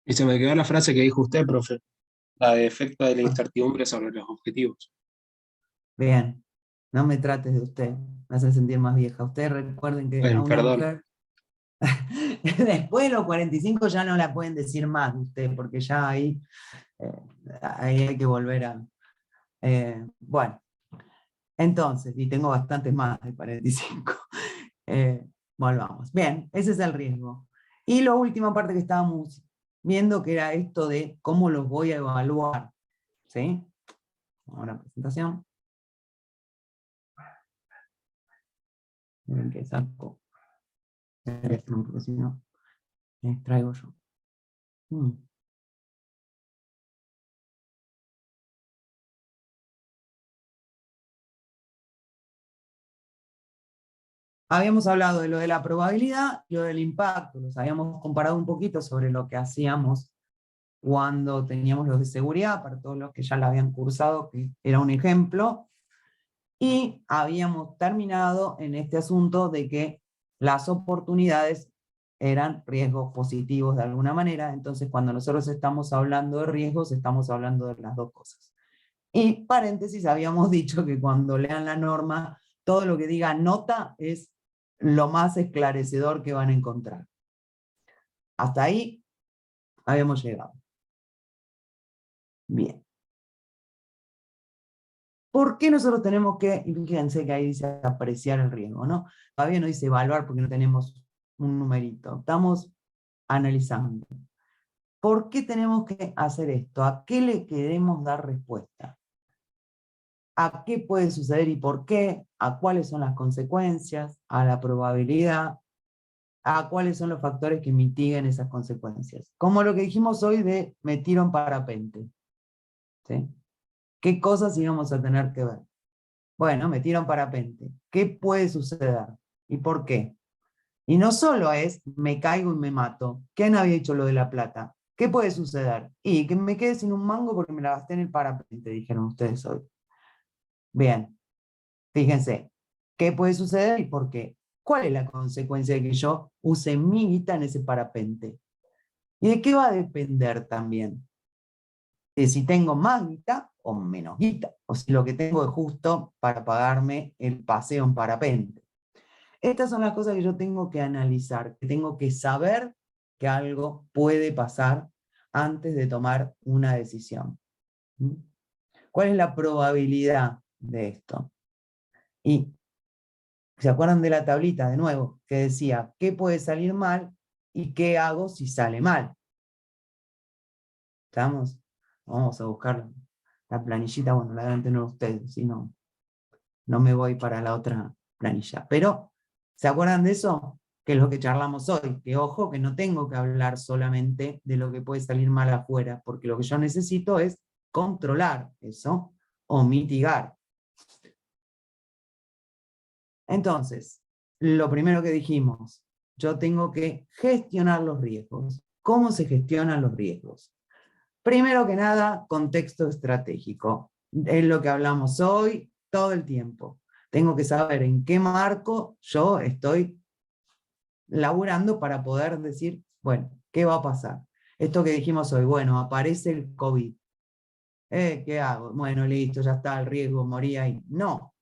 Y se me quedó la frase que dijo usted, profe, la de efecto de la incertidumbre sobre los objetivos. Bien, no me trates de usted, me hace sentir más vieja. Ustedes recuerden que a una Perdón, mujer, después de los 45 ya no la pueden decir más de usted, porque ya eh, ahí hay que volver a... bueno, entonces, y tengo bastantes más de 45. Eh, volvamos. Bien, ese es el riesgo. Y la última parte que estábamos viendo, que era esto de cómo los voy a evaluar. ¿Sí? Ahora presentación. Miren que saco. Porque si no, me distraigo yo. Mm. Habíamos hablado de lo de la probabilidad y lo del impacto. Los habíamos comparado un poquito sobre lo que hacíamos cuando teníamos los de seguridad, para todos los que ya la habían cursado, que era un ejemplo. Y habíamos terminado en este asunto de que las oportunidades eran riesgos positivos de alguna manera. Entonces, cuando nosotros estamos hablando de riesgos, estamos hablando de las dos cosas. Y paréntesis, habíamos dicho que cuando lean la norma, todo lo que diga nota es lo más esclarecedor que van a encontrar. Hasta ahí habíamos llegado. Bien. ¿Por qué nosotros tenemos que, y fíjense que ahí dice apreciar el riesgo, ¿no? Todavía no dice evaluar porque no tenemos un numerito. Estamos analizando. ¿Por qué tenemos que hacer esto? ¿A qué le queremos dar respuesta? ¿A qué puede suceder y por qué? ¿A cuáles son las consecuencias? ¿A la probabilidad? ¿A cuáles son los factores que mitiguen esas consecuencias? Como lo que dijimos hoy de me tiro en parapente. ¿Sí? ¿Qué cosas íbamos a tener que ver? Bueno, me tiro en parapente. ¿Qué puede suceder? ¿Y por qué? Y no solo es me caigo y me mato. ¿Quién había hecho lo de la plata? ¿Qué puede suceder? Y que me quede sin un mango porque me la gasté en el parapente, dijeron ustedes hoy. Bien, fíjense, ¿qué puede suceder y por qué? ¿Cuál es la consecuencia de que yo use mi guita en ese parapente? ¿Y de qué va a depender también? De si tengo más guita o menos guita, o si lo que tengo es justo para pagarme el paseo en parapente. Estas son las cosas que yo tengo que analizar, que tengo que saber que algo puede pasar antes de tomar una decisión. ¿Mm? ¿Cuál es la probabilidad de esto? Y ¿se acuerdan de la tablita de nuevo? Que decía, ¿qué puede salir mal y qué hago si sale mal? ¿Estamos? Vamos a buscar la planillita, bueno, la deben tener ustedes, si no, no me voy para la otra planilla. Pero, ¿se acuerdan de eso? Que es lo que charlamos hoy, que ojo, que no tengo que hablar solamente de lo que puede salir mal afuera, porque lo que yo necesito es controlar eso o mitigar. Entonces, lo primero que dijimos, yo tengo que gestionar los riesgos. ¿Cómo se gestionan los riesgos? Primero que nada, contexto estratégico. Es lo que hablamos hoy todo el tiempo. Tengo que saber en qué marco yo estoy laburando para poder decir, bueno, ¿qué va a pasar? Esto que dijimos hoy, bueno, aparece el COVID. ¿Qué hago? Bueno, listo, ya está, el riesgo, morí ahí. No,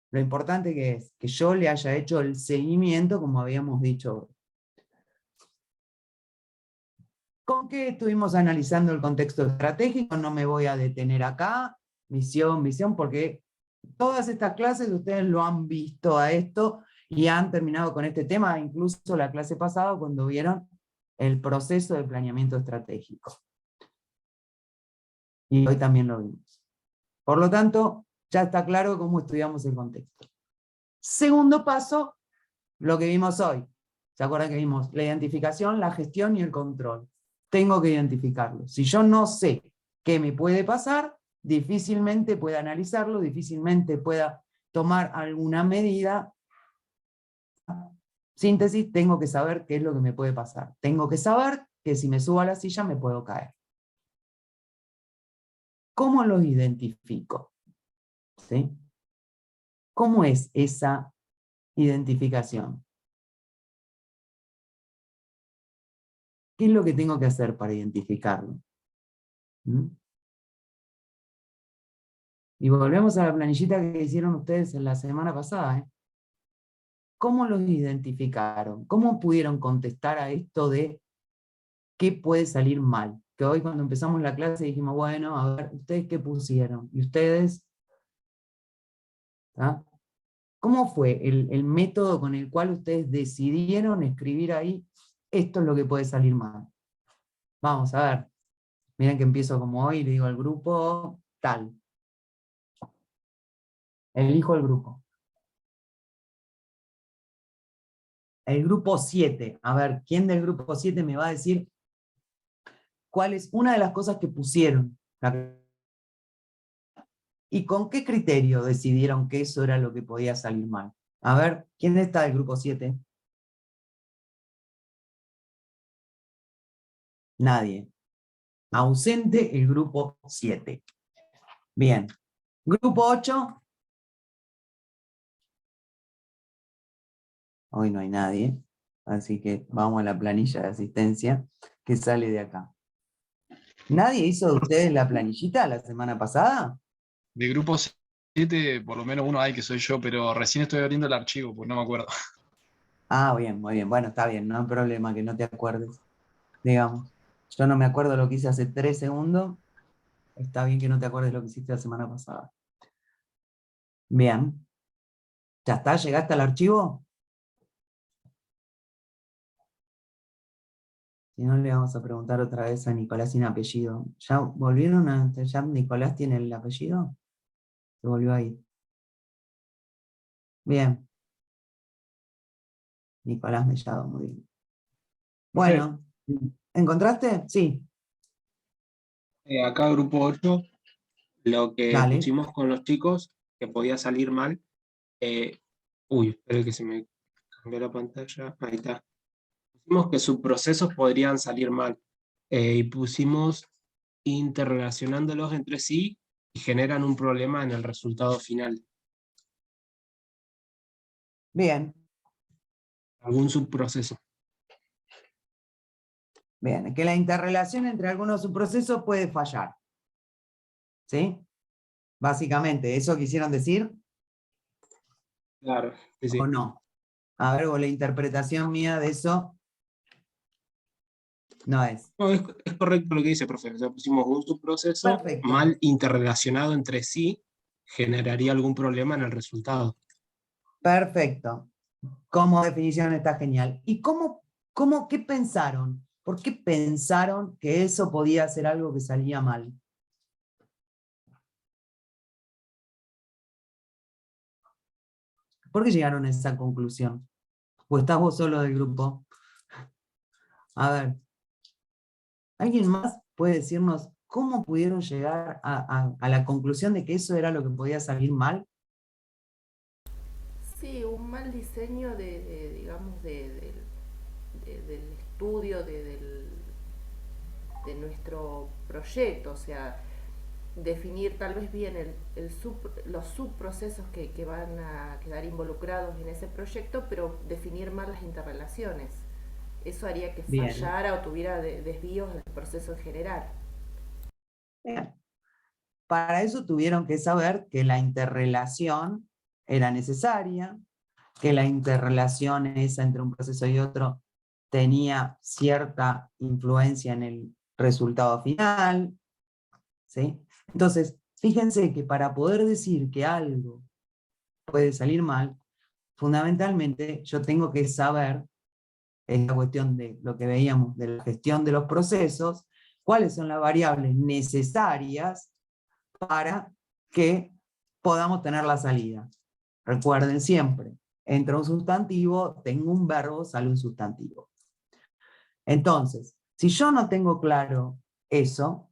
lo importante que es que yo le haya hecho el seguimiento como habíamos dicho hoy. ¿Con qué estuvimos analizando el contexto estratégico? No me voy a detener acá. Misión, porque todas estas clases ustedes lo han visto a esto y han terminado con este tema, incluso la clase pasada cuando vieron el proceso de planeamiento estratégico. Y hoy también lo vimos. Por lo tanto, ya está claro cómo estudiamos el contexto. Segundo paso, lo que vimos hoy. ¿Se acuerdan que vimos la identificación, la gestión y el control? Tengo que identificarlo. Si yo no sé qué me puede pasar, difícilmente pueda analizarlo, difícilmente pueda tomar alguna medida. Síntesis, tengo que saber qué es lo que me puede pasar. Tengo que saber que si me subo a la silla me puedo caer. ¿Cómo los identifico? ¿Sí? ¿Cómo es esa identificación? ¿Qué es lo que tengo que hacer para identificarlo? ¿Mm? Y volvemos a la planillita que hicieron ustedes en la semana pasada, ¿eh? ¿Cómo los identificaron? ¿Cómo pudieron contestar a esto de qué puede salir mal? Que hoy cuando empezamos la clase dijimos, bueno, a ver, ¿ustedes qué pusieron? ¿Y ustedes? ¿Ah? ¿Cómo fue el método con el cual ustedes decidieron escribir ahí, esto es lo que puede salir mal? Vamos a ver. Miren que empiezo como hoy, le digo al grupo tal. Elijo el grupo. El grupo 7. A ver, ¿quién del grupo 7 me va a decir cuál es una de las cosas que pusieron? ¿Y con qué criterio decidieron que eso era lo que podía salir mal? A ver, ¿quién está del grupo 7? Nadie. Ausente el grupo 7. Bien. Grupo 8. Hoy no hay nadie. Así que vamos a la planilla de asistencia que sale de acá. ¿Nadie hizo de ustedes la planillita la semana pasada? De grupo 7, por lo menos uno hay que soy yo, pero recién estoy abriendo el archivo, pues no me acuerdo. Ah, bien, muy bien. Bueno, está bien, no hay problema que no te acuerdes, digamos. Yo no me acuerdo lo que hice hace 3 segundos. Está bien que no te acuerdes lo que hiciste la semana pasada. Bien. ¿Ya está? ¿Llegaste al archivo? Si no, le vamos a preguntar otra vez a Nicolás sin apellido. ¿Ya volvieron a... ¿Ya Nicolás tiene el apellido? Se volvió ahí. Bien. Nicolás Mellado, muy bien. Bueno, ¿encontraste? Sí. Acá grupo 8, lo que Dale. pusimos con los chicos, que podía salir mal. Espera que se me cambió la pantalla. Ahí está. Pusimos que sus procesos podrían salir mal. Y pusimos interrelacionándolos entre sí y generan un problema en el resultado final. Bien. Algún subproceso. Bien. Que la interrelación entre algunos subprocesos puede fallar. ¿Sí? Básicamente, ¿eso quisieron decir? Claro, sí, ¿O sí. no? A ver, o la interpretación mía de eso no es. No, es correcto lo que dice, profe. O sea, pusimos un subproceso Perfecto. mal interrelacionado entre sí, generaría algún problema en el resultado. Perfecto. Como definición está genial. ¿Y qué pensaron? ¿Por qué pensaron que eso podía ser algo que salía mal? ¿Por qué llegaron a esa conclusión? ¿O estás vos solo del grupo? A ver, ¿alguien más puede decirnos cómo pudieron llegar a la conclusión de que eso era lo que podía salir mal? Sí, un mal diseño digamos, del estudio de nuestro proyecto, o sea, definir tal vez bien los subprocesos que van a quedar involucrados en ese proyecto, pero definir mal las interrelaciones. Eso haría que Bien. fallara o tuviera desvíos del proceso en general. Bien. Para eso tuvieron que saber que la interrelación era necesaria, que la interrelación esa entre un proceso y otro tenía cierta influencia en el resultado final, ¿sí? Entonces, fíjense que para poder decir que algo puede salir mal, fundamentalmente yo tengo que saber, es la cuestión de lo que veíamos de la gestión de los procesos, cuáles son las variables necesarias para que podamos tener la salida. Recuerden siempre, entra un sustantivo, tengo un verbo, sale un sustantivo. Entonces, si yo no tengo claro eso,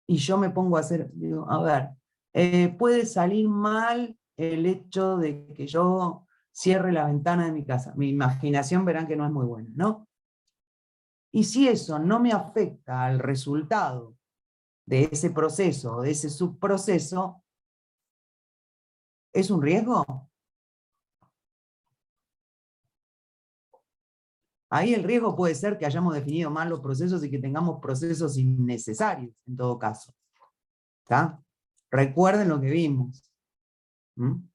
y yo me pongo a hacer, digo, a ver, puede salir mal el hecho de que yo cierre la ventana de mi casa. Mi imaginación verán que no es muy buena, ¿no? Y si eso no me afecta al resultado de ese proceso o de ese subproceso, ¿es un riesgo? Ahí el riesgo puede ser que hayamos definido mal los procesos y que tengamos procesos innecesarios, en todo caso. ¿Está? Recuerden lo que vimos.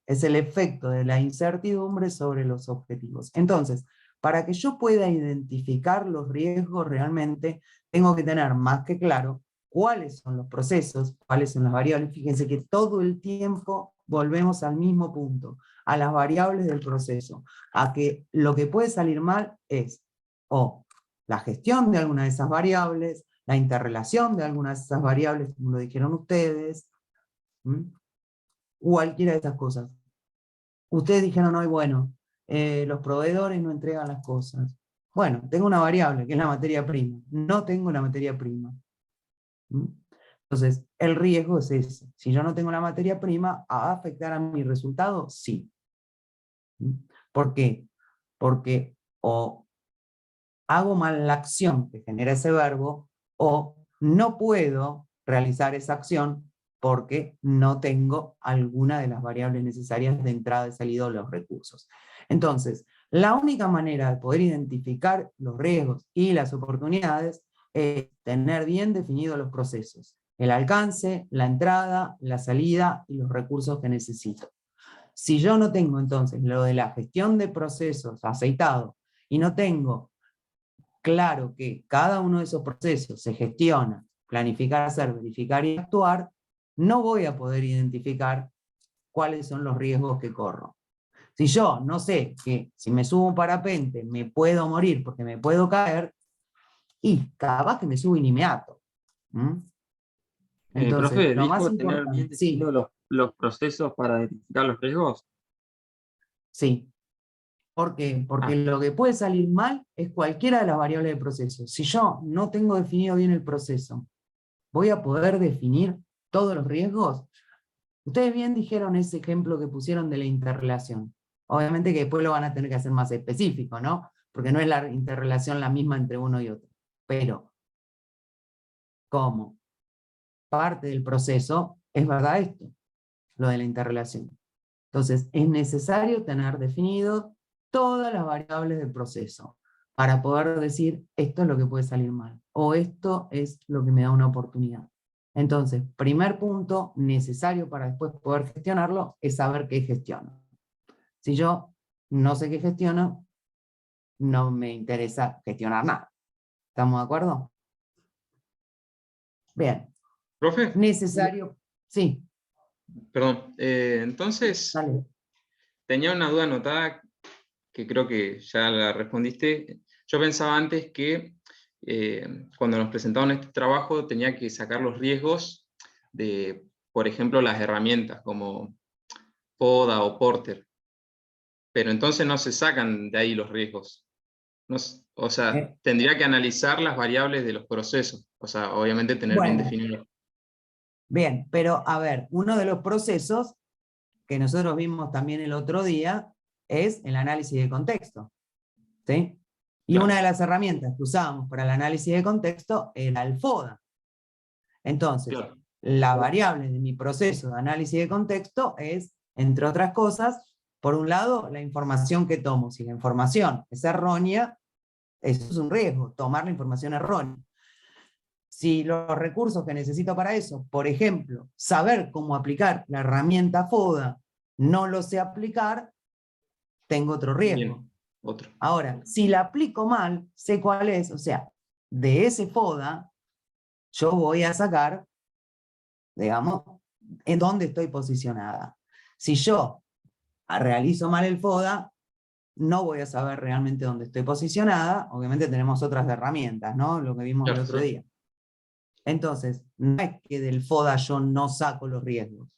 Es el efecto de la incertidumbre sobre los objetivos. Entonces, para que yo pueda identificar los riesgos realmente, tengo que tener más que claro cuáles son los procesos, cuáles son las variables. Fíjense que todo el tiempo volvemos al mismo punto, a las variables del proceso, a que lo que puede salir mal es o la gestión de alguna de esas variables, la interrelación de alguna de esas variables, como lo dijeron ustedes, cualquiera de estas cosas. Ustedes dijeron hoy, bueno, los proveedores no entregan las cosas. Bueno, tengo una variable, que es la materia prima. No tengo la materia prima. Entonces, el riesgo es ese. Si yo no tengo la materia prima, ¿va a afectar a mi resultado? Sí. ¿Por qué? Porque o hago mal la acción que genera ese verbo, o no puedo realizar esa acción porque no tengo alguna de las variables necesarias de entrada y salida de los recursos. Entonces, la única manera de poder identificar los riesgos y las oportunidades es tener bien definidos los procesos, el alcance, la entrada, la salida y los recursos que necesito. Si yo no tengo entonces lo de la gestión de procesos aceitado y no tengo claro que cada uno de esos procesos se gestiona, planificar, hacer, verificar y actuar, no voy a poder identificar cuáles son los riesgos que corro. Si yo no sé que si me subo un parapente me puedo morir porque me puedo caer, y capaz que me subo y ni me ato. Entonces, Profe, lo más ¿dijo tener bien importante, sí, definidos los procesos para identificar los riesgos? sí. ¿Por qué? Porque lo que puede salir mal es cualquiera de las variables del proceso. Si yo no tengo definido bien el proceso, ¿voy a poder definir todos los riesgos? Ustedes bien dijeron ese ejemplo que pusieron de la interrelación. Obviamente que después lo van a tener que hacer más específico, ¿no? Porque no es la interrelación la misma entre uno y otro. Pero, como parte del proceso, es verdad esto, lo de la interrelación. Entonces, es necesario tener definido todas las variables del proceso para poder decir, esto es lo que puede salir mal, o esto es lo que me da una oportunidad. Entonces, primer punto necesario para después poder gestionarlo es saber qué gestiono. Si yo no sé qué gestiono, no me interesa gestionar nada. ¿Estamos de acuerdo? Bien. Profe, Necesario, sí, perdón. Entonces, dale. tenía una duda anotada que creo que ya la respondiste. Yo pensaba antes que cuando nos presentaban este trabajo tenía que sacar los riesgos de, por ejemplo, las herramientas como Poda o Porter. Pero entonces no se sacan de ahí los riesgos. O sea, tendría que analizar las variables de los procesos. O sea, obviamente tener bien Bueno, definido. bien, pero a ver, uno de los procesos que nosotros vimos también el otro día es el análisis de contexto. ¿Sí? Y Claro. una de las herramientas que usábamos para el análisis de contexto era el FODA. Entonces, Claro. la variable de mi proceso de análisis de contexto es, entre otras cosas, por un lado, la información que tomo. Si la información es errónea, eso es un riesgo, tomar la información errónea. Si los recursos que necesito para eso, por ejemplo, saber cómo aplicar la herramienta FODA, no lo sé aplicar, tengo otro riesgo. Bien. Otro. Ahora, si la aplico mal, sé cuál es, o sea, de ese FODA, yo voy a sacar, digamos, en dónde estoy posicionada. Si yo realizo mal el FODA, no voy a saber realmente dónde estoy posicionada. Obviamente tenemos otras herramientas, ¿no? Lo que vimos Claro, el otro sí. día. Entonces, no es que del FODA yo no saco los riesgos.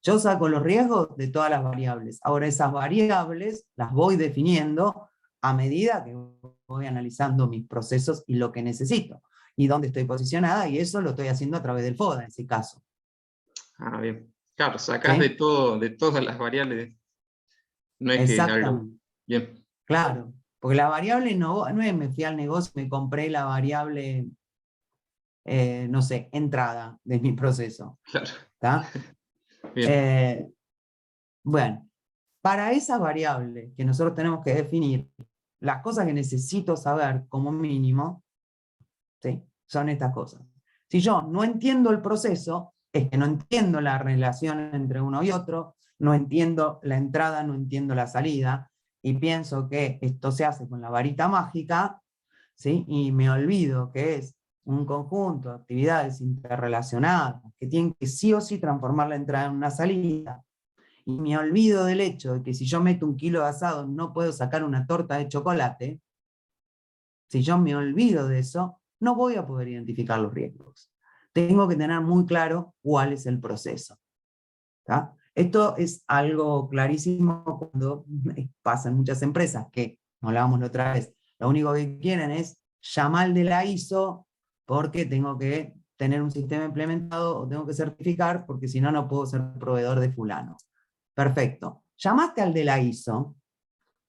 Yo saco los riesgos de todas las variables. Ahora esas variables las voy definiendo a medida que voy analizando mis procesos y lo que necesito. Y dónde estoy posicionada, y eso lo estoy haciendo a través del FODA en ese caso. Ah, bien. Claro, sacás ¿Sí? de todo, de todas las variables. No es que algo. Exactamente. Bien. Claro. Porque la variable no es me fui al negocio, me compré la variable, no sé, entrada de mi proceso. Claro. ¿Está? Bien. Bueno, para esa variable que nosotros tenemos que definir, las cosas que necesito saber como mínimo, ¿sí?, son estas cosas. Si yo no entiendo el proceso, es que no entiendo la relación entre uno y otro, no entiendo la entrada, no entiendo la salida, y pienso que esto se hace con la varita mágica, ¿sí?, y me olvido que es un conjunto de actividades interrelacionadas que tienen que sí o sí transformar la entrada en una salida, y me olvido del hecho de que si yo meto 1 kilo de asado no puedo sacar una torta de chocolate. Si yo me olvido de eso, no voy a poder identificar los riesgos. Tengo que tener muy claro cuál es el proceso. ¿Tá? Esto es algo clarísimo cuando pasa en muchas empresas, que, como hablábamos la otra vez, lo único que quieren es llamar al de la ISO porque tengo que tener un sistema implementado o tengo que certificar porque si no, no puedo ser proveedor de fulano. Perfecto. Llamaste al de la ISO.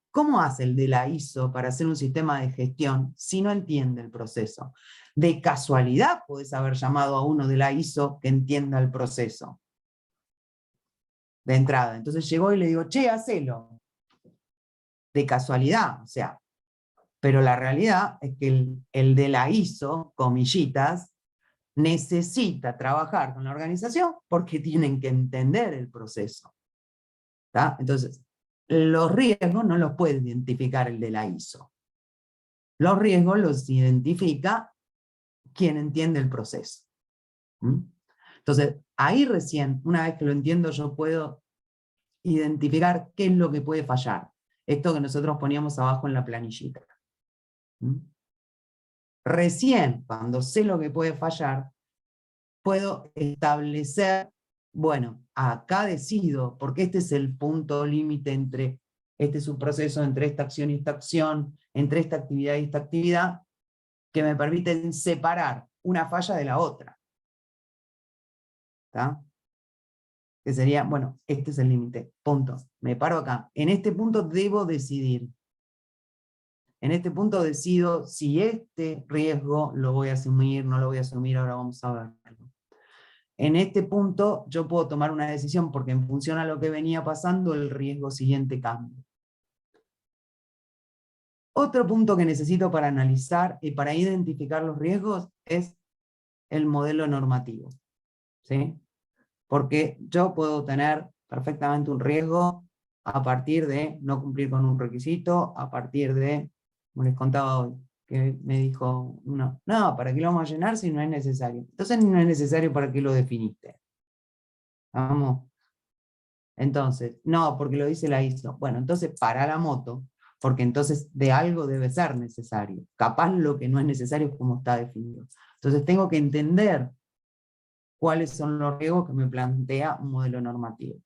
¿Cómo hace el de la ISO para hacer un sistema de gestión si no entiende el proceso? De casualidad puedes haber llamado a uno de la ISO que entienda el proceso. De entrada. Entonces llegó y le digo, che, hacelo. De casualidad, o sea. Pero la realidad es que el de la ISO, comillitas, necesita trabajar con la organización porque tienen que entender el proceso. ¿Tá? Entonces, los riesgos no los puede identificar el de la ISO. Los riesgos los identifica quien entiende el proceso. Entonces, ahí recién, una vez que lo entiendo, yo puedo identificar qué es lo que puede fallar. Esto que nosotros poníamos abajo en la planillita. Recién, cuando sé lo que puede fallar, puedo establecer, bueno, acá decido, porque este es el punto límite entre este subproceso, entre esta acción y esta acción, entre esta actividad y esta actividad, que me permiten separar una falla de la otra. ¿Tá? Que sería, bueno, este es el límite, punto. Me paro acá. En este punto debo decidir. En este punto decido si este riesgo lo voy a asumir, no lo voy a asumir, ahora vamos a verlo. En este punto yo puedo tomar una decisión porque en función a lo que venía pasando, el riesgo siguiente cambia. Otro punto que necesito para analizar y para identificar los riesgos es el modelo normativo. ¿Sí? Porque yo puedo tener perfectamente un riesgo a partir de no cumplir con un requisito, a partir de, como les contaba hoy, que me dijo uno, no, ¿para qué lo vamos a llenar si no es necesario? Entonces no es necesario, ¿para qué lo definiste? Vamos. Entonces, no, porque lo dice la ISO. Bueno, entonces para la moto, porque entonces de algo debe ser necesario. Capaz lo que no es necesario es como está definido. Entonces tengo que entender cuáles son los riesgos que me plantea un modelo normativo.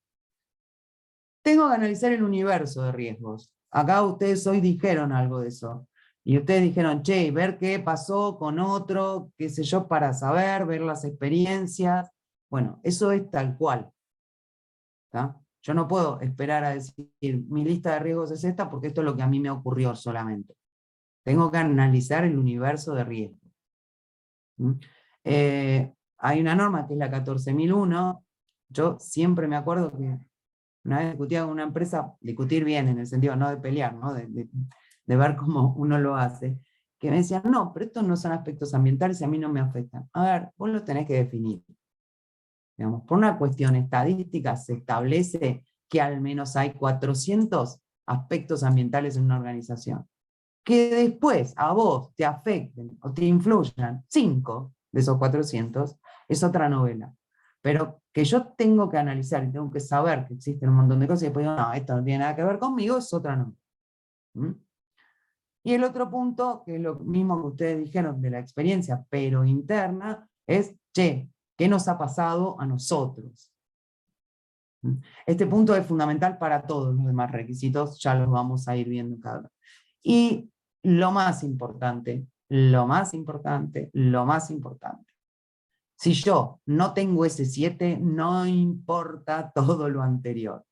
Tengo que analizar el universo de riesgos. Acá ustedes hoy dijeron algo de eso. Y ustedes dijeron, che, ver qué pasó con otro, qué sé yo, para saber, ver las experiencias. Bueno, eso es tal cual. ¿Tá? Yo no puedo esperar a decir, mi lista de riesgos es esta, porque esto es lo que a mí me ocurrió solamente. Tengo que analizar el universo de riesgos. Hay una norma que es la 14.001. Yo siempre me acuerdo que una vez discutía con una empresa, discutir bien en el sentido no de pelear, ¿no? de ver cómo uno lo hace, que me decían, no, pero estos no son aspectos ambientales y a mí no me afectan. A ver, vos lo tenés que definir. Digamos, por una cuestión estadística se establece que al menos hay 400 aspectos ambientales en una organización. Que después a vos te afecten o te influyan 5 de esos 400, es otra novela. Pero que yo tengo que analizar y tengo que saber que existen un montón de cosas y después digo, no, esto no tiene nada que ver conmigo, es otra novela. Y el otro punto, que es lo mismo que ustedes dijeron de la experiencia, pero interna, es, che, ¿qué nos ha pasado a nosotros? Este punto es fundamental para todos los demás requisitos, ya los vamos a ir viendo cada vez. Y lo más importante, lo más importante, lo más importante. Si yo no tengo ese 7, no importa todo lo anterior.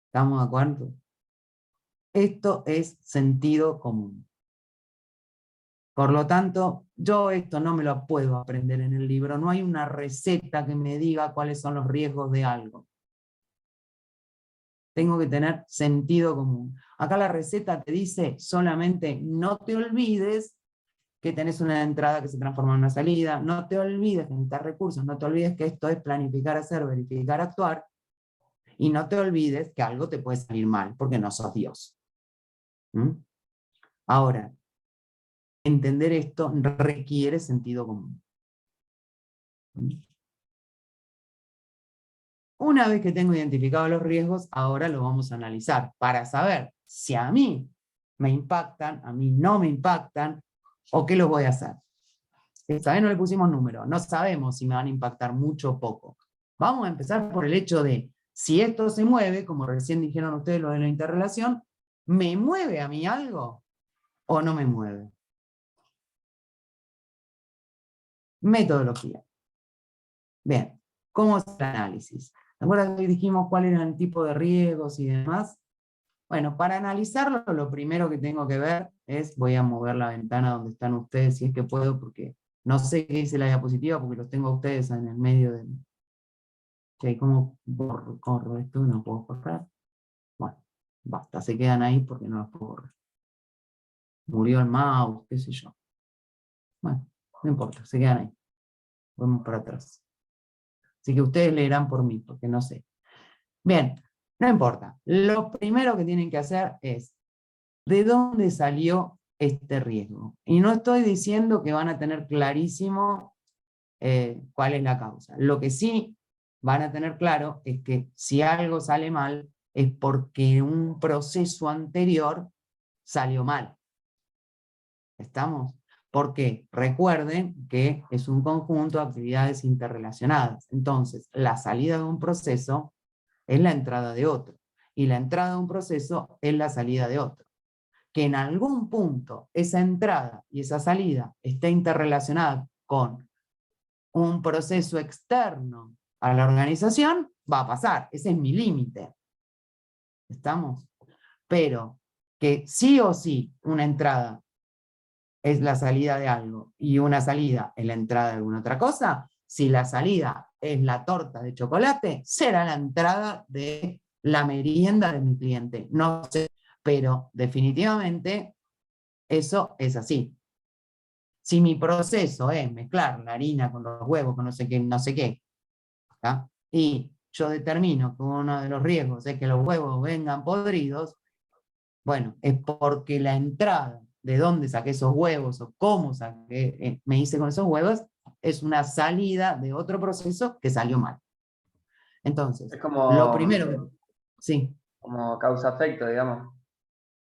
¿Estamos de acuerdo? Esto es sentido común. Por lo tanto, yo esto no me lo puedo aprender en el libro. No hay una receta que me diga cuáles son los riesgos de algo. tengo que tener sentido común. Acá la receta te dice solamente no te olvides que tenés una entrada que se transforma en una salida, no te olvides que necesitas recursos, no te olvides que esto es planificar, hacer, verificar, actuar, y no te olvides que algo te puede salir mal, porque no sos Dios. ¿Mm? Ahora, entender esto requiere sentido común. ¿Mm? Una vez que tengo identificados los riesgos, ahora lo vamos a analizar para saber si a mí me impactan, a mí no me impactan, o qué los voy a hacer. Esta vez no le pusimos número, no sabemos si me van a impactar mucho o poco. Vamos a empezar por el hecho de, si esto se mueve, como recién dijeron ustedes lo de la interrelación, ¿me mueve a mí algo o no me mueve? Metodología. Bien, ¿cómo es el análisis? ¿Se acuerdan que dijimos cuál era el tipo de riesgos y demás? Bueno, para analizarlo, lo primero que tengo que ver es, voy a mover la ventana donde están ustedes, si es que puedo, porque no sé qué dice la diapositiva, porque los tengo a ustedes en el medio de... Che, ¿cómo corro esto? No puedo correr. Bueno, basta, se quedan ahí porque no los puedo correr. Murió el mouse, qué sé yo. Bueno, no importa, se quedan ahí. Vamos para atrás. Así que ustedes leerán por mí, porque no sé. Bien, no importa. Lo primero que tienen que hacer es, ¿de dónde salió este riesgo? Y no estoy diciendo que van a tener clarísimo cuál es la causa. Lo que sí van a tener claro es que si algo sale mal, es porque un proceso anterior salió mal. ¿Estamos? Porque recuerden que es un conjunto de actividades interrelacionadas. Entonces, la salida de un proceso es la entrada de otro. Y la entrada de un proceso es la salida de otro. Que en algún punto esa entrada y esa salida esté interrelacionada con un proceso externo a la organización, va a pasar. Ese es mi límite. ¿Estamos? Pero que sí o sí una entrada es la salida de algo y una salida es la entrada de alguna otra cosa, si la salida es la torta de chocolate, será la entrada de la merienda de mi cliente. No sé, pero definitivamente eso es así. Si mi proceso es mezclar la harina con los huevos, con no sé qué, ¿tá? Y yo determino que uno de los riesgos es que los huevos vengan podridos, bueno, es porque la entrada de dónde saqué esos huevos o cómo saqué, me hice con esos huevos, es una salida de otro proceso que salió mal. Entonces, Es como, lo primero, sí. como causa-efecto, digamos.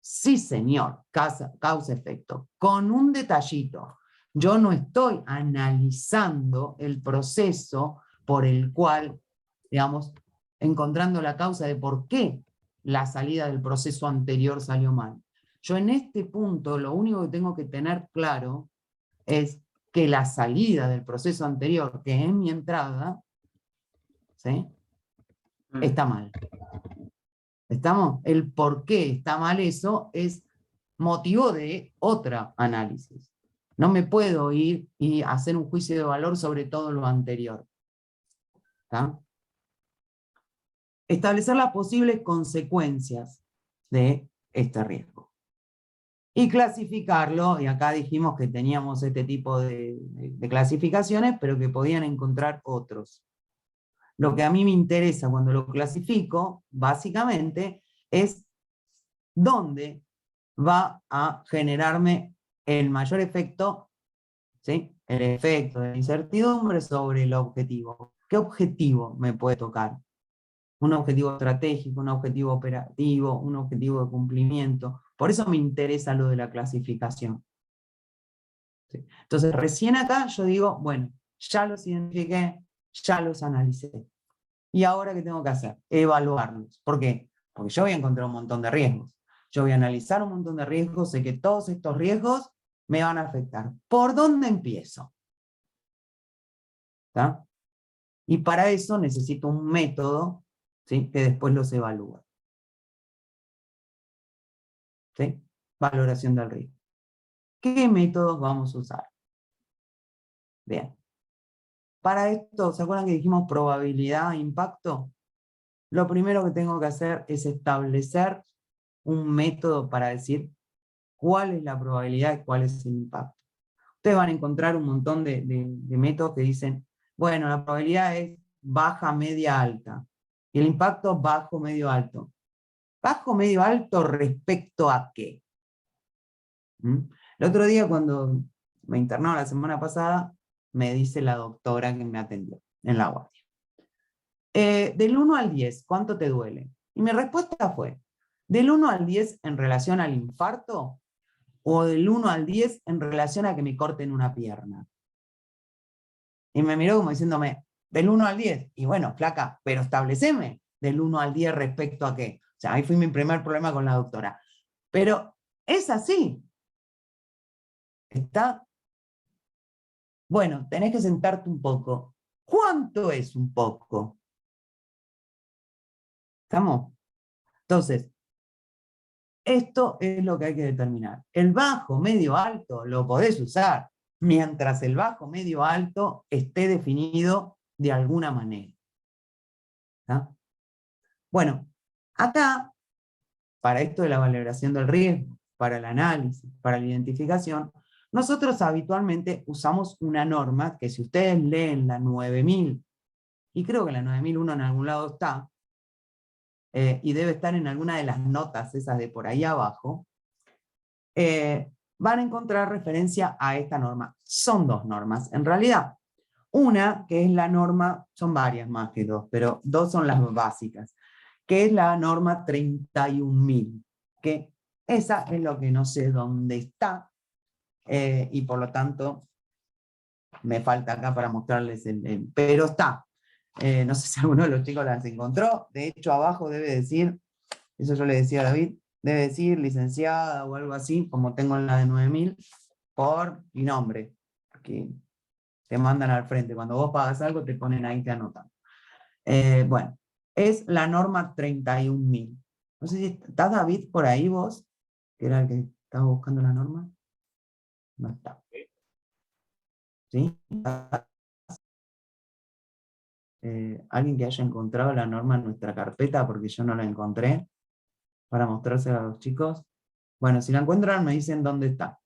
Sí, señor, causa-efecto. Con un detallito, yo no estoy analizando el proceso por el cual, digamos, encontrando la causa de por qué la salida del proceso anterior salió mal. Yo en este punto lo único que tengo que tener claro es que la salida del proceso anterior, que es mi entrada, ¿sí?, está mal. ¿Estamos? El por qué está mal eso es motivo de otro análisis. No me puedo ir y hacer un juicio de valor sobre todo lo anterior. ¿Está? Establecer las posibles consecuencias de este riesgo. Y clasificarlo, y acá dijimos que teníamos este tipo de clasificaciones, pero que podían encontrar otros. Lo que a mí me interesa cuando lo clasifico, básicamente, es dónde va a generarme el mayor efecto, ¿sí?, el efecto de incertidumbre sobre el objetivo. ¿Qué objetivo me puede tocar? Un objetivo estratégico, un objetivo operativo, un objetivo de cumplimiento. Por eso me interesa lo de la clasificación. ¿Sí? Entonces, recién acá yo digo, bueno, ya los identifiqué, ya los analicé. ¿Y ahora qué tengo que hacer? Evaluarlos. ¿Por qué? Porque yo voy a encontrar un montón de riesgos. Yo voy a analizar un montón de riesgos, sé que todos estos riesgos me van a afectar. ¿Por dónde empiezo? ¿Está? Y para eso necesito un método, ¿sí?, que después los evalúe. ¿Sí? Valoración del riesgo. ¿Qué métodos vamos a usar? Bien. Para esto, ¿se acuerdan que dijimos probabilidad, impacto? lo primero que tengo que hacer es establecer un método para decir cuál es la probabilidad y cuál es el impacto. Ustedes van a encontrar un montón de métodos que dicen, bueno, la probabilidad es baja, media, alta. Y el impacto bajo, medio, alto. ¿Bajo, medio, alto respecto a qué? El otro día cuando me internaron la semana pasada, me dice la doctora que me atendió en la guardia. Del 1 al 10, ¿cuánto te duele? Y mi respuesta fue, del 1 al 10 en relación al infarto, o del 1 al 10 en relación a que me corten una pierna. Y me miró como diciéndome, del 1 al 10. Y bueno, flaca, pero estableceme del 1 al 10 respecto a qué. O sea, ahí fue mi primer problema con la doctora. Pero es así. ¿Está? Bueno, tenés que sentarte un poco. ¿Cuánto es un poco? ¿Estamos? Entonces, esto es lo que hay que determinar. El bajo, medio, alto lo podés usar mientras el bajo, medio, alto esté definido de alguna manera. ¿Está? Bueno, acá, para esto de la valoración del riesgo, para el análisis, para la identificación, nosotros habitualmente usamos una norma que si ustedes leen la 9000, y creo que la 9001 en algún lado está, y debe estar en alguna de las notas esas de por ahí abajo, van a encontrar referencia a esta norma. Son dos normas, en realidad. Una, que es la norma, son varias más que dos, pero dos son las básicas, que es la norma 31.000, que esa es lo que no sé dónde está, y por lo tanto me falta acá para mostrarles pero está. No sé si alguno de los chicos las encontró, de hecho abajo debe decir, eso yo le decía a David, debe decir licenciada o algo así, como tengo en la de 9000, por mi nombre, porque te mandan al frente, cuando vos pagas algo te ponen ahí, te anotan. Bueno, es la norma 31.000. No sé si estás, David, por ahí vos, que era el que estaba buscando la norma. No está. ¿Sí? ¿Alguien que haya encontrado la norma en nuestra carpeta? Porque yo no la encontré, para mostrársela a los chicos. Bueno, si la encuentran me dicen dónde está.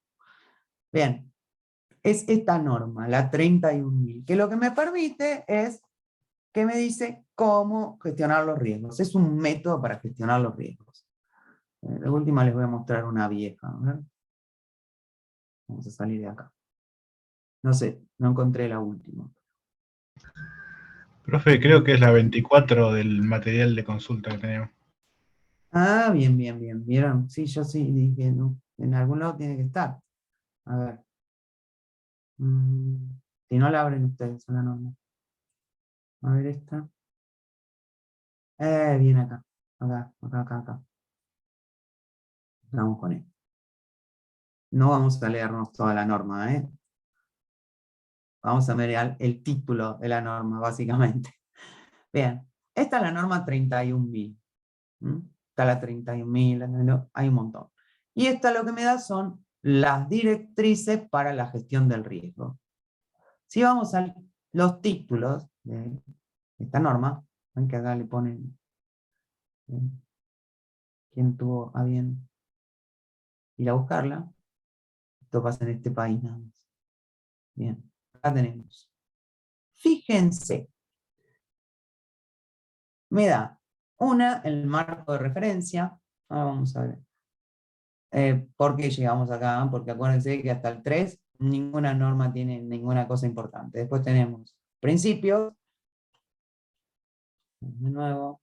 Bien, es esta norma, la 31.000, que lo que me permite es que me dice cómo gestionar los riesgos. Es un método para gestionar los riesgos. De última les voy a mostrar una vieja. A ver. Vamos a salir de acá. No sé, no encontré la última. Profe, creo que es la 24 del material de consulta que tenemos. Ah, bien, bien, bien. ¿Vieron? Sí, yo sí dije, no. En algún lado tiene que estar. A ver. Si no la abren ustedes, la norma. A ver esta. Viene acá. Acá. Vamos con esto. No vamos a leernos toda la norma, ¿eh? Vamos a ver el título de la norma, básicamente. Bien, esta es la norma 31.000. Está la 31.000, hay un montón. Y esta lo que me da son las directrices para la gestión del riesgo. Si vamos a los títulos de esta norma, ven que acá le ponen quién tuvo a bien ir a buscarla. Esto pasa en este país nada más. Bien, acá tenemos. Fíjense. Me da el marco de referencia. Ahora vamos a ver. ¿Por qué llegamos acá? Porque acuérdense que hasta el 3 ninguna norma tiene ninguna cosa importante. Después tenemos principios. De nuevo.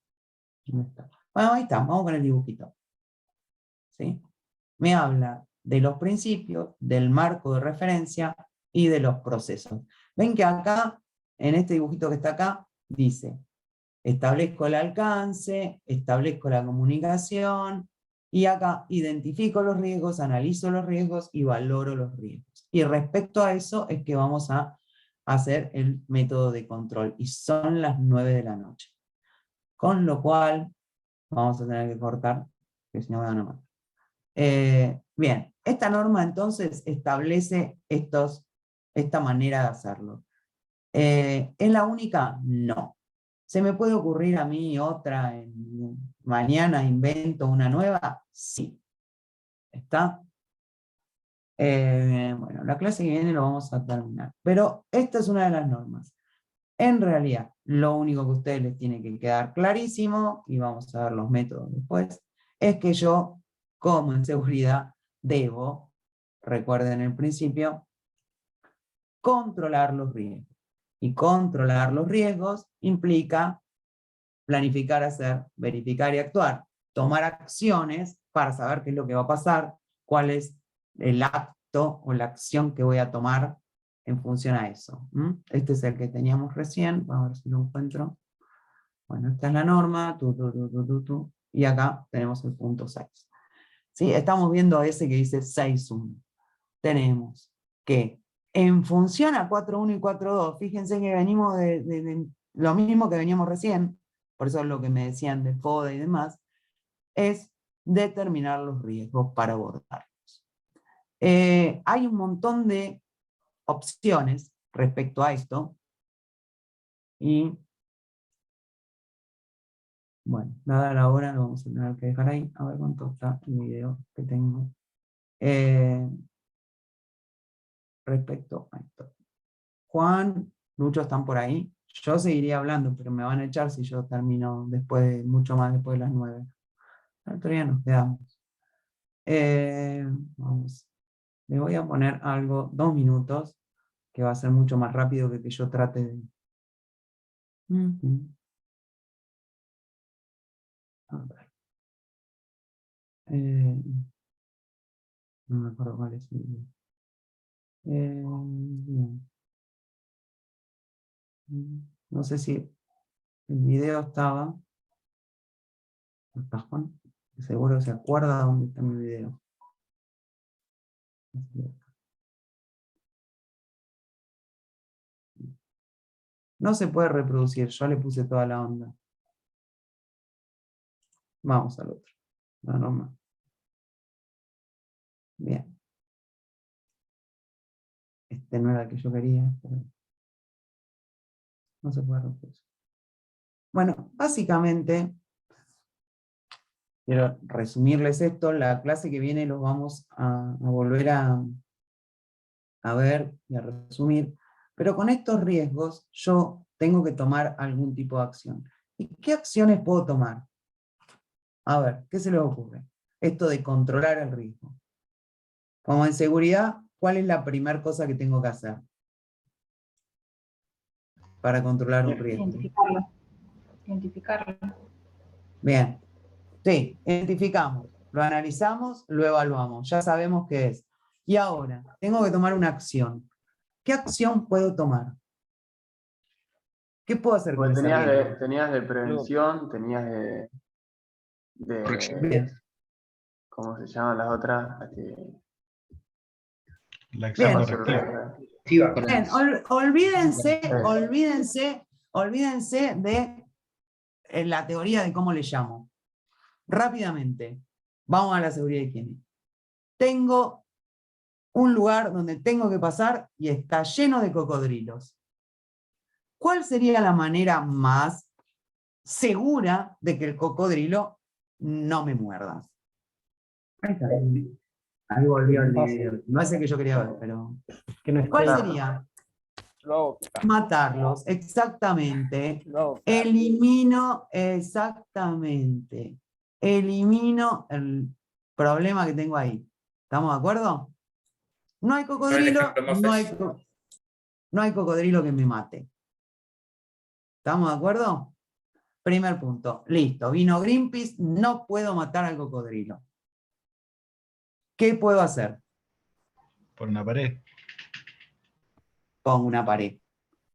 ¿Dónde está? Bueno, ahí está. Vamos con el dibujito. ¿Sí? Me habla de los principios, del marco de referencia y de los procesos. Ven que acá, en este dibujito que está acá, dice, establezco el alcance, establezco la comunicación, y acá identifico los riesgos, analizo los riesgos y valoro los riesgos. Y respecto a eso es que vamos a hacer el método de control. Y son las 9 de la noche. Con lo cual, vamos a tener que cortar, que si no me van a matar. Bien, esta norma entonces establece esta manera de hacerlo. ¿Es la única? No. ¿Se me puede ocurrir a mí otra? ¿Mañana invento una nueva? Sí. ¿Está? Bueno, la clase que viene lo vamos a terminar. Pero esta es una de las normas. En realidad, lo único que a ustedes les tiene que quedar clarísimo, y vamos a ver los métodos después, es que yo, como en seguridad, debo, recuerden el principio, controlar los riesgos. Y controlar los riesgos implica planificar, hacer, verificar y actuar. Tomar acciones para saber qué es lo que va a pasar, cuál es el acto o la acción que voy a tomar en función a eso. Este es el que teníamos recién, vamos a ver si lo encuentro. Bueno, esta es la norma, y acá tenemos el punto 6. ¿Sí? Estamos viendo ese que dice 6.1. Tenemos que en función a 4.1 y 4.2, fíjense que venimos de lo mismo que veníamos recién, por eso es lo que me decían de FODA y demás, es determinar los riesgos para abordarlos. Hay un montón de opciones respecto a esto, y bueno, dada la hora lo vamos a tener que dejar ahí, a ver cuánto está el video que tengo. Respecto a esto. Juan, Lucho, ¿están por ahí? Yo seguiría hablando, pero me van a echar si yo termino mucho más después de las 9. Todavía nos quedamos. Vamos. Le voy a poner algo, 2 minutos, que va a ser mucho más rápido que yo trate de... A ver. No me acuerdo cuál es el video. Bien. No sé si el video estaba... ¿Está Juan? Seguro se acuerda dónde está mi video. No se puede reproducir, yo le puse toda la onda. Vamos al otro. La norma. Bien. Este no era el que yo quería, pero no se puede reproducir. Bueno, básicamente, quiero resumirles esto. La clase que viene lo vamos a volver a ver y a resumir. Pero con estos riesgos, yo tengo que tomar algún tipo de acción. ¿Y qué acciones puedo tomar? A ver, ¿qué se les ocurre? Esto de controlar el riesgo. Como en seguridad, ¿cuál es la primera cosa que tengo que hacer para controlar un riesgo? Identificarlo. Bien. Sí, identificamos, lo analizamos, lo evaluamos, ya sabemos qué es. Y ahora, tengo que tomar una acción. ¿Qué acción puedo tomar? ¿Qué puedo hacer con ese riesgo? Tenías de prevención, tenías Bien. ¿cómo se llaman las otras? La acción Bien. correctiva. Bien, olvídense de la teoría de cómo le llamo. Rápidamente, vamos a la seguridad de higiene. Tengo un lugar donde tengo que pasar y está lleno de cocodrilos. ¿Cuál sería la manera más segura de que el cocodrilo no me muerda? Ahí está. Ahí volvió el video. No es el que yo quería ver, pero... ¿Cuál sería? Matarlos, exactamente. Elimino el problema que tengo ahí. ¿Estamos de acuerdo? No hay cocodrilo, no hay cocodrilo que me mate. ¿Estamos de acuerdo? Primer punto. Listo. Vino Greenpeace, no puedo matar al cocodrilo. ¿Qué puedo hacer? Por una pared. Pongo una pared.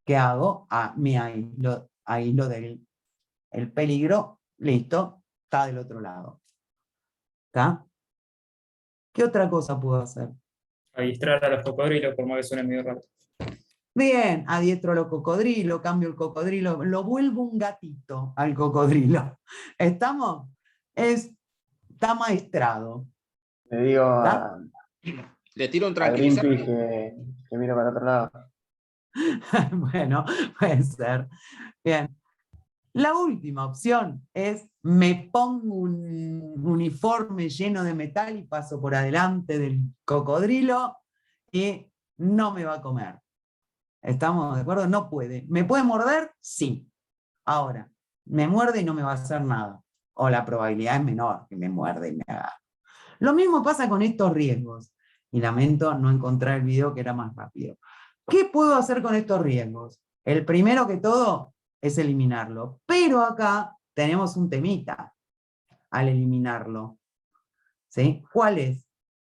¿Qué hago? Me aíslo del el peligro. Listo. Está del otro lado. ¿Está? ¿Qué otra cosa puedo hacer? Adiestrar a los cocodrilos, por más que suene medio raro. Bien, adiestro a los cocodrilos, cambio el cocodrilo, lo vuelvo un gatito al cocodrilo. ¿Estamos? Está maestrado. Le digo Le tiro un a tranquilizante. Greenpeace que mire para otro lado. Bueno, puede ser. Bien. La última opción es, me pongo un uniforme lleno de metal y paso por adelante del cocodrilo y no me va a comer. ¿Estamos de acuerdo? No puede. ¿Me puede morder? Sí. Ahora, me muerde y no me va a hacer nada. O la probabilidad es menor que me muerde y me haga. Lo mismo pasa con estos riesgos. Y lamento no encontrar el video que era más rápido. ¿Qué puedo hacer con estos riesgos? El primero que todo es eliminarlo. Pero acá tenemos un temita al eliminarlo. ¿Sí? ¿Cuál es?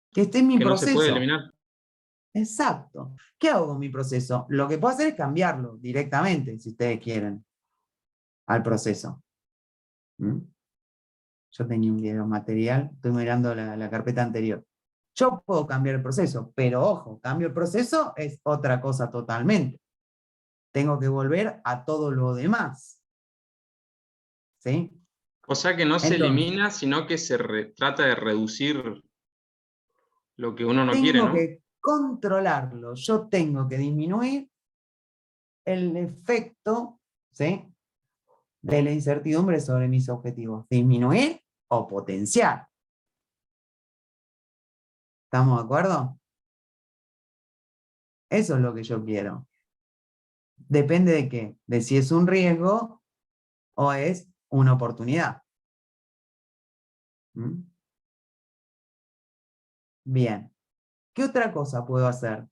Que esté en mi Que no proceso. se puede eliminar. Exacto. ¿Qué hago con mi proceso? Lo que puedo hacer es cambiarlo directamente, si ustedes quieren, al proceso. ¿Mm? Yo tenía un video material, estoy mirando la carpeta anterior. Yo puedo cambiar el proceso, pero ojo, cambio el proceso es otra cosa totalmente. Tengo que volver a todo lo demás. ¿Sí? O sea que no se Entonces, elimina, sino que se trata de reducir lo que uno no tengo quiere, ¿no? que controlarlo. Yo tengo que disminuir el efecto, ¿sí?, de la incertidumbre sobre mis objetivos. Disminuir o potenciar. ¿Estamos de acuerdo? Eso es lo que yo quiero. Depende de qué, de si es un riesgo o es una oportunidad. ¿Mm? Bien. ¿Qué otra cosa puedo hacer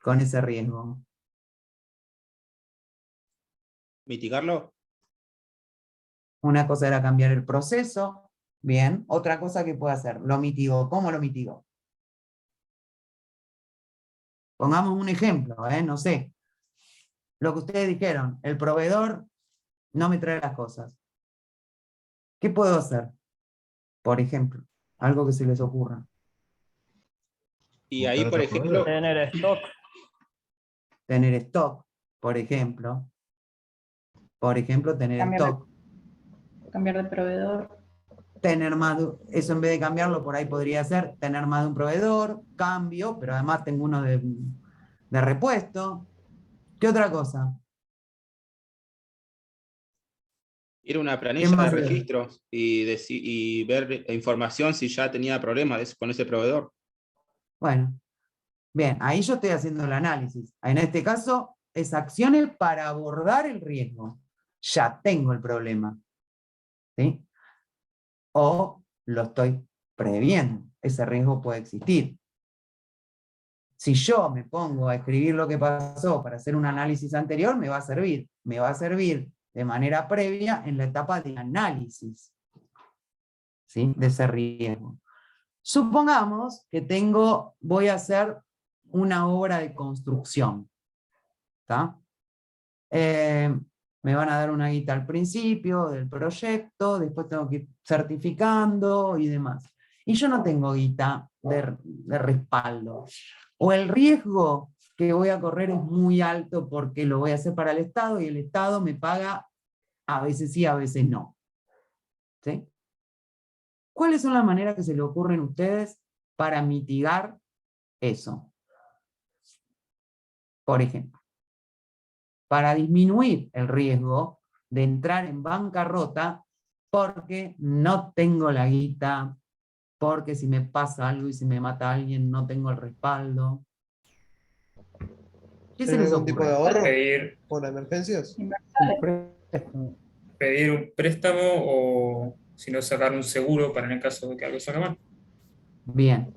con ese riesgo? Mitigarlo. Una cosa era cambiar el proceso. Bien. Otra cosa que puedo hacer, lo mitigo. ¿Cómo lo mitigo? Pongamos un ejemplo, no sé. Lo que ustedes dijeron, el proveedor no me trae las cosas. ¿Qué puedo hacer? Por ejemplo, algo que se les ocurra. Y ahí, por ejemplo, Tener stock. Tener stock, por ejemplo. Por ejemplo, tener stock. Cambiar de proveedor. Tener más, eso en vez de cambiarlo, por ahí podría ser tener más de un proveedor, cambio, pero además tengo uno de repuesto. ¿Qué otra cosa? ir a una ¿Qué planilla de más? registros y ver la información si ya tenía problemas con ese proveedor. Bueno, bien, ahí yo estoy haciendo el análisis. En este caso, es acciones para abordar el riesgo. Ya tengo el problema. ¿Sí? O lo estoy previendo. Ese riesgo puede existir. Si yo me pongo a escribir lo que pasó para hacer un análisis anterior, me va a servir. Me va a servir de manera previa en la etapa de análisis, ¿sí?, de ese riesgo. Supongamos que voy a hacer una obra de construcción. ¿Está? Me van a dar una guita al principio del proyecto, después tengo que ir certificando y demás. Y yo no tengo guita de respaldo. O el riesgo que voy a correr es muy alto porque lo voy a hacer para el Estado y el Estado me paga a veces sí, a veces no. ¿Sí? ¿Cuáles son las maneras que se le ocurren a ustedes para mitigar eso? Por ejemplo, para disminuir el riesgo de entrar en bancarrota porque no tengo la guita, porque si me pasa algo y si me mata alguien no tengo el respaldo. ¿Qué se les algún tipo de ocurre? ahorro Pedir, por emergencias? pedir un préstamo o si no sacar un seguro para en el caso de que algo salga mal. Bien,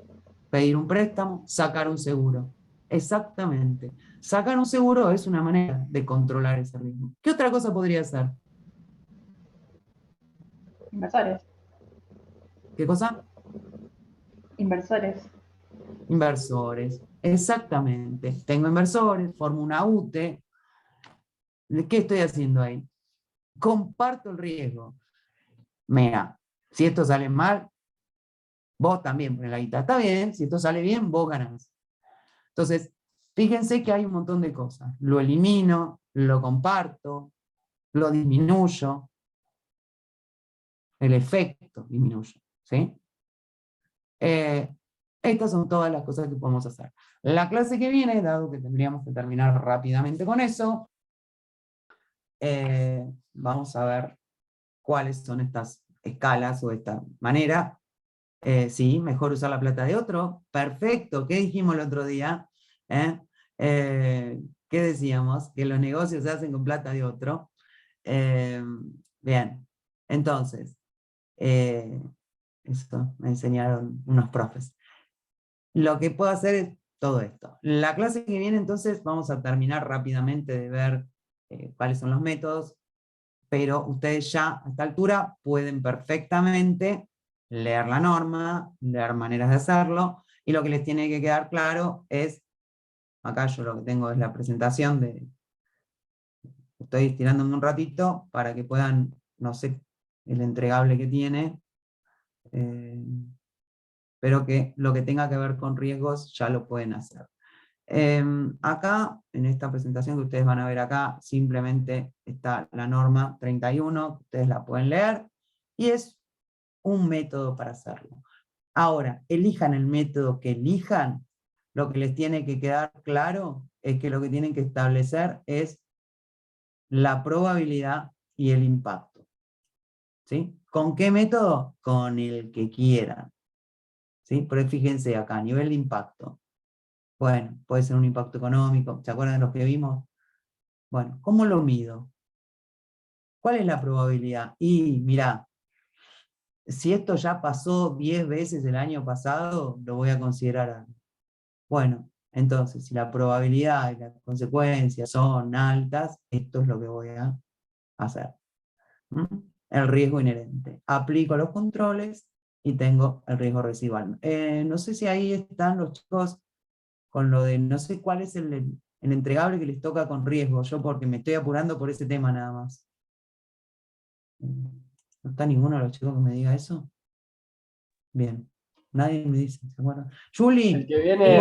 pedir un préstamo, sacar un seguro. Exactamente. Sacar un seguro es una manera de controlar ese riesgo. ¿Qué otra cosa podría ser? Inversores. ¿Qué cosa? Inversores. Inversores. Exactamente. Tengo inversores, formo una UTE. ¿Qué estoy haciendo ahí? Comparto el riesgo. Mira, si esto sale mal, vos también pones la guita. Está bien, si esto sale bien, vos ganás. Entonces, fíjense que hay un montón de cosas. Lo elimino, lo comparto, lo disminuyo. El efecto disminuye. ¿Sí? Estas son todas las cosas que podemos hacer. La clase que viene, dado que tendríamos que terminar rápidamente con eso, vamos a ver cuáles son estas escalas o esta manera. Sí, mejor usar la plata de otro. Perfecto, ¿qué dijimos el otro día? ¿Qué decíamos? Que los negocios se hacen con plata de otro. Bien, entonces, eso me enseñaron unos profes. Lo que puedo hacer es todo esto. La clase que viene, entonces, vamos a terminar rápidamente de ver cuáles son los métodos, pero ustedes ya a esta altura pueden perfectamente leer la norma, leer maneras de hacerlo, y lo que les tiene que quedar claro es, acá yo lo que tengo es la presentación de, estoy estirándome un ratito para que puedan, no sé, el entregable que tiene, pero que lo que tenga que ver con riesgos ya lo pueden hacer. Acá, en esta presentación que ustedes van a ver acá, simplemente está la norma 31, ustedes la pueden leer, y es un método para hacerlo. Ahora, elijan el método que elijan, lo que les tiene que quedar claro es que lo que tienen que establecer es la probabilidad y el impacto. ¿Sí? ¿Con qué método? Con el que quieran. ¿Sí? Pero fíjense acá, a nivel de impacto. Bueno, puede ser un impacto económico, ¿se acuerdan de los que vimos? Bueno, ¿cómo lo mido? ¿Cuál es la probabilidad? Y mirá, si esto ya pasó 10 veces el año pasado, lo voy a considerar algo. Bueno, entonces, si la probabilidad y las consecuencias son altas, esto es lo que voy a hacer. El riesgo inherente. Aplico los controles y tengo el riesgo residual. No sé si ahí están los chicos con lo de, no sé cuál es el entregable que les toca con riesgo, yo porque me estoy apurando por ese tema nada más. ¿No está ninguno de los chicos que me diga eso? Bien. Nadie me dice, ¿se acuerdan? Julie. El que viene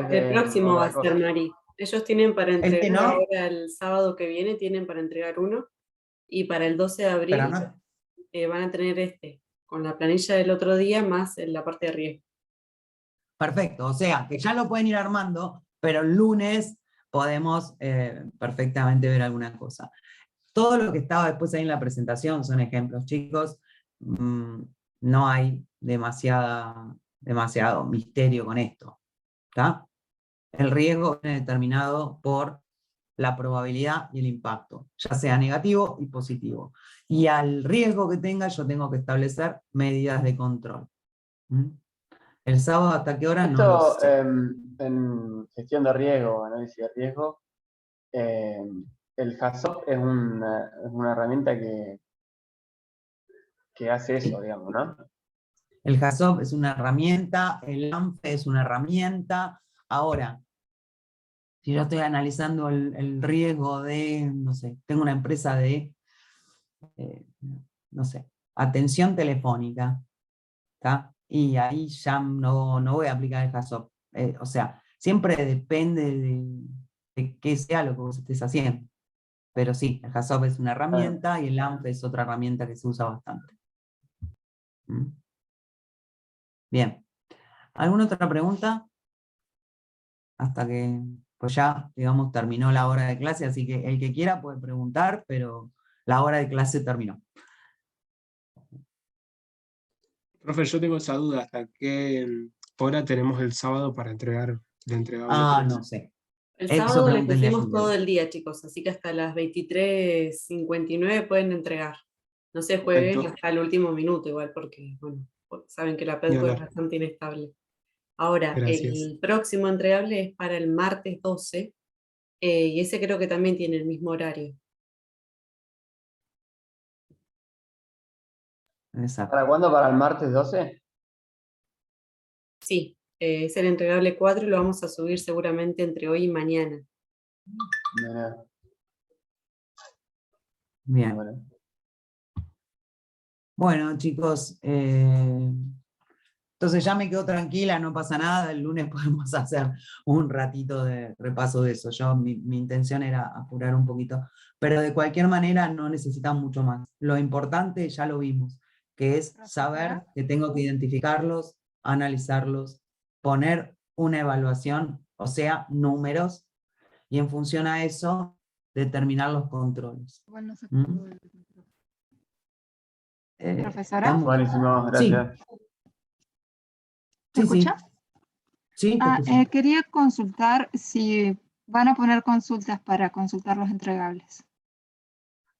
El próximo va a ser Mari. Ellos tienen para entregar no? ahora el sábado que viene, tienen para entregar uno, y para el 12 de abril van a tener con la planilla del otro día más en la parte de riesgo. Perfecto, o sea, que ya lo pueden ir armando, pero el lunes podemos perfectamente ver alguna cosa. Todo lo que estaba después ahí en la presentación son ejemplos, chicos. No hay demasiado misterio con esto. ¿Está? El riesgo viene determinado por la probabilidad y el impacto, ya sea negativo y positivo. Y al riesgo que tenga, yo tengo que establecer medidas de control. El sábado, ¿hasta qué hora? No lo sé. En gestión de riesgo, análisis de riesgo, el HACCP es una herramienta que hace eso, digamos, ¿no? El HACCP es una herramienta, el ANFE es una herramienta. Ahora, si yo estoy analizando el riesgo de, no sé, tengo una empresa de, no sé, atención telefónica, ¿está? Y ahí ya no voy a aplicar el HACCP. O sea, siempre depende de qué sea lo que vos estés haciendo. Pero sí, el HACCP es una herramienta y el ANFE es otra herramienta que se usa bastante. Bien. ¿Alguna otra pregunta? Hasta que, pues ya, digamos, terminó la hora de clase, así que el que quiera puede preguntar, pero la hora de clase terminó. Profe, yo tengo esa duda, ¿hasta qué hora tenemos el sábado para entregar el entregable? No sé. El sábado le pusimos todo el día, chicos, así que hasta las 23:59 pueden entregar. No se jueguen hasta el último minuto igual, porque, bueno, saben que la PEDCO es bastante inestable. Ahora, el próximo entregable es para el martes 12, y ese creo que también tiene el mismo horario. Exacto. ¿Para cuándo? ¿Para el martes 12? Sí, es el entregable 4 y lo vamos a subir seguramente entre hoy y mañana. Bien. Bueno, chicos, entonces ya me quedo tranquila, no pasa nada, el lunes podemos hacer un ratito de repaso de eso. Mi intención era apurar un poquito, pero de cualquier manera no necesitan mucho más. Lo importante ya lo vimos, que es saber que tengo que identificarlos, analizarlos, poner una evaluación, o sea, números, y en función a eso determinar los controles. Bueno, se ¿Mm? acordó del control. Profesora. Buenísimo, gracias. ¿Me escucha? Sí, te escucho. Quería consultar si van a poner consultas para consultar los entregables.